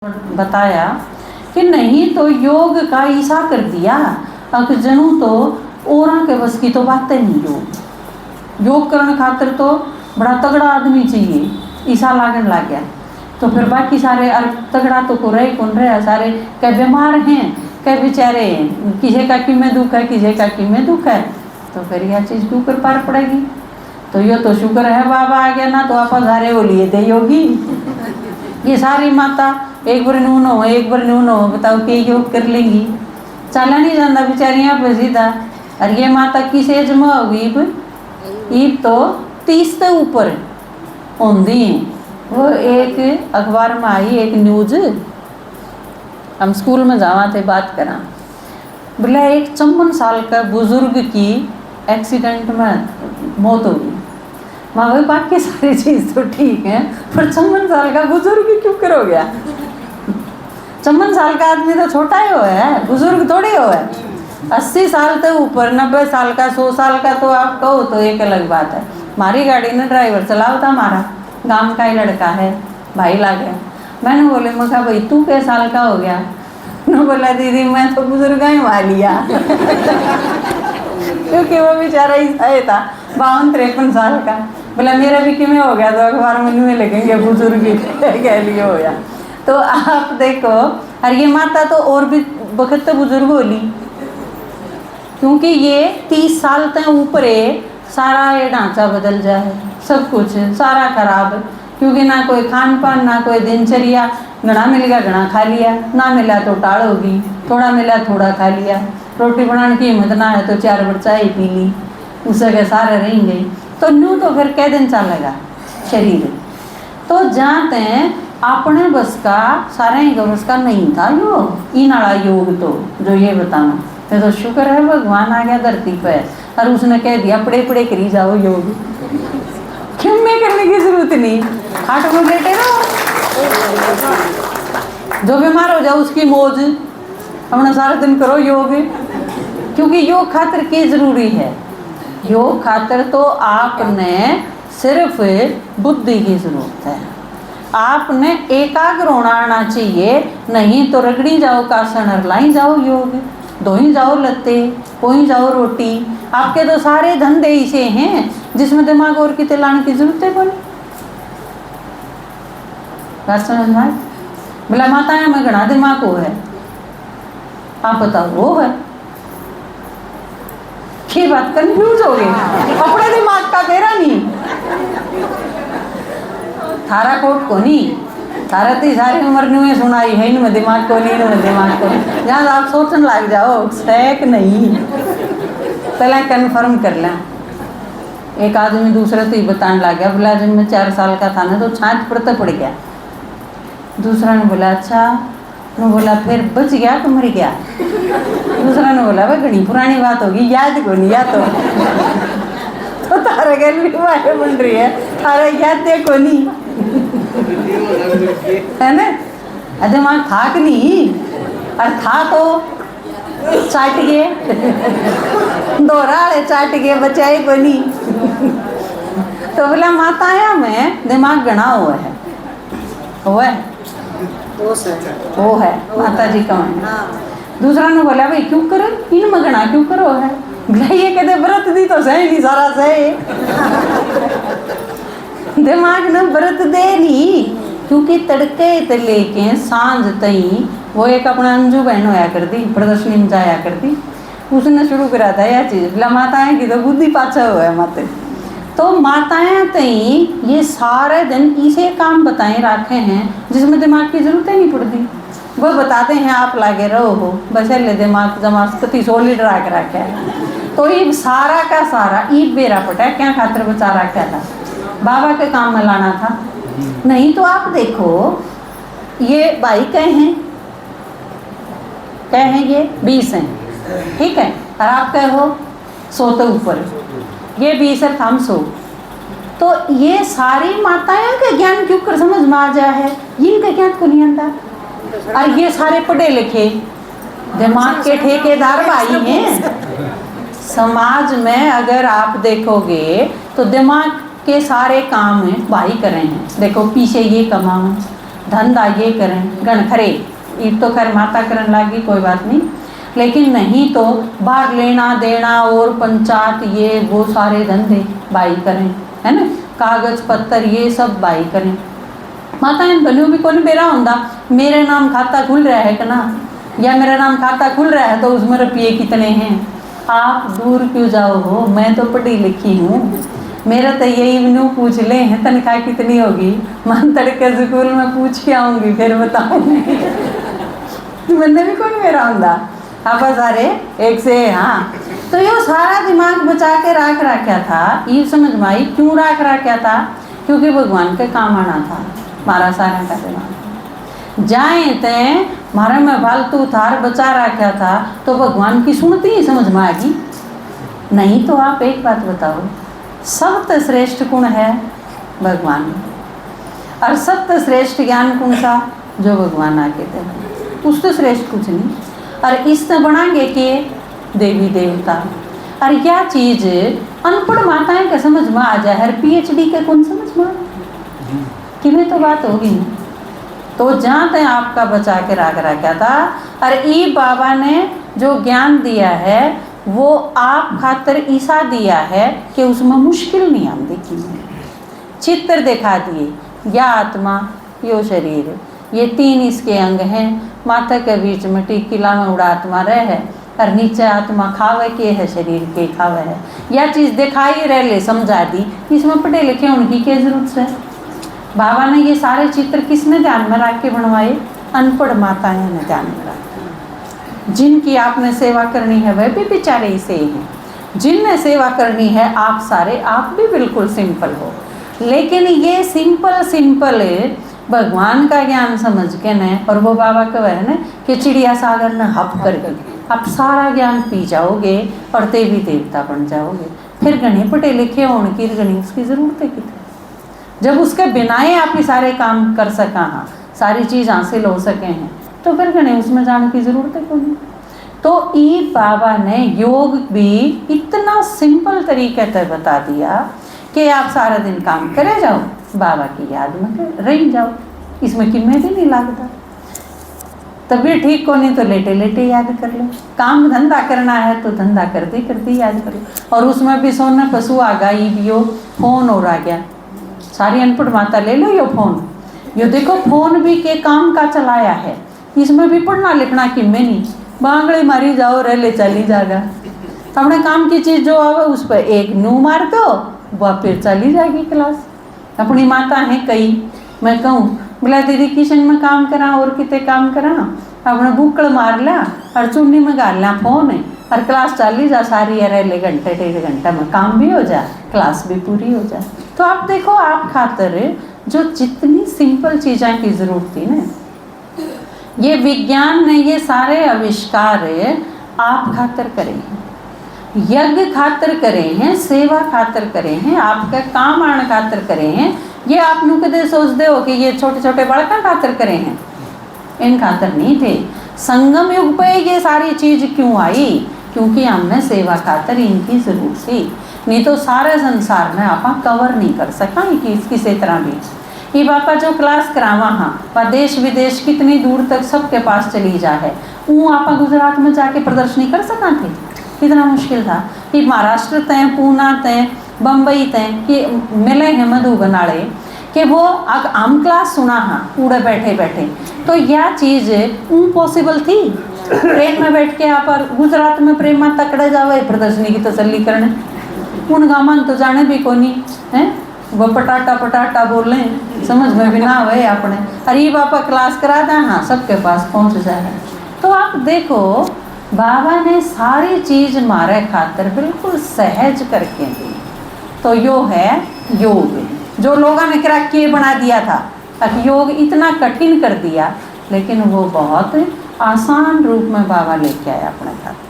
बताया कि नहीं तो योग का ईसा कर दिया अक जनू तो औरा के बस की तो बातें नहीं। योग करने खातिर तो बड़ा तगड़ा आदमी चाहिए, ईसा लागन लग गया। तो फिर बाकी सारे तगड़ा तो को रहे कौन रहे, सारे क्या बीमार हैं, क्या बेचारे किसी का कि में दुख है, किसी का कि में दुख है। तो फिर यह चीज़ क्यों कर पार पड़ेगी। तो ये तो शुक्र है बाबा आ गया ना, तो आप सारे वो लिए दे योगी। ये सारी माता एक बार नून हो एक बार नून हो, बताओ कि योग कर लेंगी, चला नहीं जाता बेचारियाँ पे सीधा। और ये माता किस एज में होगी, ईब तो 30 से ऊपर होंगी। वो एक अखबार में आई एक न्यूज, हम स्कूल में जावा थे बात करा, बोला एक 54 साल का बुजुर्ग की एक्सीडेंट में मौत होगी। माँ भाई बाकी सारी चीज़ तो ठीक है, पर 54 साल का बुजुर्ग क्यों करो गया। 54 साल का आदमी तो छोटा ही हो है, बुजुर्ग थोड़ी हो है। 80 साल से ऊपर, 90 साल का, 100 साल का तो आप कहो तो एक अलग बात है। हमारी गाड़ी ने ड्राइवर चलाओ था, हमारा गांव का ही लड़का है, भाई ला गया। मैंने बोले मैं कहा भाई तू कै साल का हो गया। उन्होंने बोला दीदी मैं तो बुजुर्ग ही मार लिया। क्योंकि वो बेचारा ही था 52-53 साल का। बोला मेरा भी किमें हो गया, तो अखबार में न्यूज़ लिखेंगे बुजुर्ग कह लिए हो गया। तो आप देखो, और ये माता तो और भी वक्त तो बुजुर्ग हो ली, क्योंकि ये 30 साल तक ऊपर है, सारा ये ढांचा बदल जाए, सब कुछ सारा खराब। क्योंकि ना कोई खान पान, ना कोई दिनचर्या, घना मिल गया घना खा लिया, ना मिला तो टाड़ होगी, थोड़ा मिला थोड़ा खा लिया। रोटी बनाने की हिम्मत ना है तो 4 बार चाय पी ली, उससे के सारे रहेंगे। तो न्यू तो फिर कै दिन चलेगा शरीर। तो जाते हैं अपने बस का, सारे ही बस का नहीं था योग, इन वाला योग तो जो ये बताना। तो शुक्र है भगवान आ गया धरती पर और उसने कह दिया पड़े पड़े करी जाओ योग, क्यों में करने की जरूरत नहीं, खाट में लेटे रहो। जो बीमार हो जाओ उसकी मौज, अपना सारा दिन करो योग। क्योंकि योग खातिर की जरूरी है, योग खातिर तो आपने सिर्फ बुद्धि की जरूरत है, आपने एकाग्र होना आना चाहिए। नहीं तो रगड़ी जाओ कासन और लाई जाओ योग, धोई जाओ लत्ते, पोई जाओ रोटी। आपके तो सारे धंधे ऐसे हैं जिसमें दिमाग और कितने लाने की जरूरत है। बोले बात समझ में, बोला माता में घना दिमाग वो है, आप बताओ वो है। ये बात कंफ्यूज हो गई, अपने दिमाग का तेरा नहीं, थारा कोट को नहीं, थारा तो सारी उम्र नहीं सुनाई है, इनमें दिमाग को नहीं, इनमें दिमाग को नहीं। जहाँ आप सोचने लग जाओ सैक नहीं, पहले कन्फर्म कर लें। एक आदमी दूसरे तो ही बताने लग गया, बोला जब मैं 4 साल का था ना तो छाछ पड़ता पड़ गया। दूसरा ने बोला अच्छा, ने बोला फिर बच गया तो मर गया। दूसरा ने बोला भाई घनी पुरानी बात होगी, याद को नहीं, याद तो तारा गल भी बातें बन रही है, तारा याद को नहीं है ना। दिमाग था कि नहीं, और था तो चाट गए, दोहरा चाट गए, बचाए को नहीं। तो बोला माताया में दिमाग गणा हुआ है, वो है वो है माता जी का मन। दूसरा ने बोला भाई क्यों करो इन मगना क्यों करो है, ये कहते व्रत दी तो सही नहीं, सारा सही दिमाग ने व्रत दे नहीं। क्योंकि तड़के ते लेके सांझ तई वो एक अपना अंजू बहन होया कर दी, प्रदर्शनी में जाया कर दी, उसने शुरू करा था यह चीज़। बोला माताएं की तो बुद्धि पाछा हुआ है माते। तो माताएं तई ये सारे दिन इसे काम बताए रखे हैं जिसमें दिमाग की जरूरत ही नहीं पड़ती। वो बताते हैं आप लागे रहो हो, बस ले दिमाग जमा कति सॉलिड रख रखा है। तो ये सारा का सारा ईद बेरा पटा क्या खातिर बचा रखा था, बाबा के काम में लाना था। नहीं तो आप देखो ये भाई कहे हैं ये 20 हैं, ठीक है, और आप कहो 100 तो ऊपर, ये 20 है हम 100। तो ये सारी माताएं का ज्ञान क्यों कर समझ में आ जाए है, इनका ज्ञान को नहीं आता। और ये सारे पढ़े लिखे दिमाग के ठेकेदार भाई हैं समाज में। अगर आप देखोगे तो दिमाग के सारे काम भाई कर रहे हैं। देखो पीछे ये कमाओ, धंधा ये करें गण खरे, ये तो खैर माता करन लागी कोई बात नहीं, लेकिन नहीं तो बाहर लेना देना और पंचायत ये वो सारे धंधे बाई करें, है ना, कागज पत्तर ये सब बाई करें। माता इन बलियों भी कौन मेरा होंदा, मेरे नाम खाता खुल रहा है कि ना, या मेरा नाम खाता खुल रहा है तो उसमें रुपये कितने हैं। आप दूर क्यों जाओ हो, मैं तो पढ़ी लिखी हूँ, मेरा तो यही न्यू पूछ ले हैं तनख्वाह कितनी होगी, मन तड़के स्कूल में पूछ के आऊँगी फिर बताऊँगी। मैंने भी कौन मेरा होंदा, आप सारे एक से। हाँ, तो ये सारा दिमाग बचा के रख रखा था, ये समझ में आई क्यों रख रखा था, क्योंकि भगवान के काम आना था मारा सारा का दिमाग। जाए ते मारे में फालतू थार बचा रखा था तो भगवान की सुनती ही समझ में आएगी नहीं। तो आप एक बात बताओ, सबसे श्रेष्ठ गुण है भगवान, और सबसे श्रेष्ठ ज्ञान कौन सा, जो भगवान आके दे, उससे श्रेष्ठ कुछ नहीं। और इससे बनाएंगे कि देवी देवता, और क्या चीज़ अनपढ़ माताएं का समझ में आ जाए, हर PhD के कौन समझ में कि में तो बात होगी नहीं। तो जहाँ तक आपका बचा के रखा था, और ई बाबा ने जो ज्ञान दिया है वो आप खातर ऐसा दिया है कि उसमें मुश्किल नहीं आती की। चित्र दिखा दिए, या आत्मा यो शरीर, ये 3 इसके अंग हैं, माथा के बीच में टिकिला में उड़ा आत्मा रह है, और नीचे आत्मा खावे के है, शरीर के खावे है। यह चीज़ दिखाई रह ले समझा दी, इसमें पढ़े लिखे उनकी क्या जरूरत है। बाबा ने ये सारे चित्र किसने ध्यान में रख के बनवाए, अनपढ़ माताएं ने ध्यान में रखा। जिनकी आपने सेवा करनी है वह भी बेचारे इसे हैं, जिनने सेवा करनी है आप सारे, आप भी बिल्कुल सिंपल हो, लेकिन ये सिंपल भगवान का ज्ञान समझ के न, और वो बाबा का वह न कि चिड़िया सागर न हप करके आप सारा ज्ञान पी जाओगे और देवी देवता बन जाओगे। फिर गणे पढ़े लिखे होने की गणी उसकी ज़रूरत है कितनी, जब उसके बिनाए आप ही सारे काम कर सका, हाँ सारी चीज़ हासिल हो सके हैं, तो फिर गणे उसमें जाने की ज़रूरत है कौन। तो ई बाबा ने योग भी इतना सिंपल तरीके से बता दिया कि आप सारा दिन काम करे जाओ, बाबा की याद में रह जाओ, इसमें किम्मे भी नहीं लगता। तबीयत ठीक को नहीं तो लेटे लेटे याद कर लो, काम धंधा करना है तो धंधा करते याद कर लो। और उसमें भी सोना पशु आ गई भी हो, फोन और आ गया, सारी अनपढ़ माता ले लो यो फोन, यो देखो फोन भी के काम का चलाया है, इसमें भी पढ़ना लिखना किम्मे नहीं, बांगड़े मारी जाओ रह ले चली जाएगा। अपने काम की चीज़ जो आवे उस पर एक नू मार दो, वह फिर चली जाएगी क्लास। अपनी माता है कई, मैं कहूँ बोला दीदी किचन में काम करा और कितने काम करा, अपने बुक्कड़ मार ला और चुन्नी में गाल ला फोन है, और क्लास चली जा सारी, अरे ले घंटे 1.5 घंटा में काम भी हो जाए, क्लास भी पूरी हो जाए। तो आप देखो आप खातर जो जितनी सिंपल चीज़ें की ज़रूरत थी ना, ये विज्ञान ने ये सारे आविष्कार आप खातर करे हैं, यज्ञ खातर करे हैं, सेवा खातर करे हैं, आपका काम आने खातर करे हैं। ये आप लोग कदे सोचते हो कि ये छोटे छोटे बड़का खातर करे हैं, इन खातर नहीं थे। संगम युग पे ये सारी चीज़ क्यों आई, क्योंकि हमने सेवा खातर इनकी ज़रूरत थी, नहीं तो सारे संसार में आप कवर नहीं कर सका किसी तरह भी। ये बापा जो क्लास करावा हाँ वह देश विदेश कितनी दूर तक सबके पास चली जा है, वो आप गुजरात में जाके प्रदर्शनी कर सका थे, कितना मुश्किल था। कि महाराष्ट्र तय, पूना तय, बम्बई तय कि मिले हैं मधु बनाड़े कि वो आम क्लास सुना हाँ पूरे बैठे बैठे, तो यह चीज़ पॉसिबल थी। ट्रेन में बैठ के आप गुजरात में प्रेमा तकड़े जावे प्रदर्शनी की तसल्ली करने, उन गामन तो जाने भी को नहीं है, वो पटाटा बोल रहे समझ में भी ना आवे अपने, अरे बापा क्लास करा दें हाँ सबके पास पहुंच जाए। तो आप देखो बाबा ने सारी चीज़ मारे खातर बिल्कुल सहज करके दी। तो यो है योग, जो लोगों ने क्या किए बना दिया था, अब योग इतना कठिन कर दिया, लेकिन वो बहुत आसान रूप में बाबा लेके आया अपने खातिर।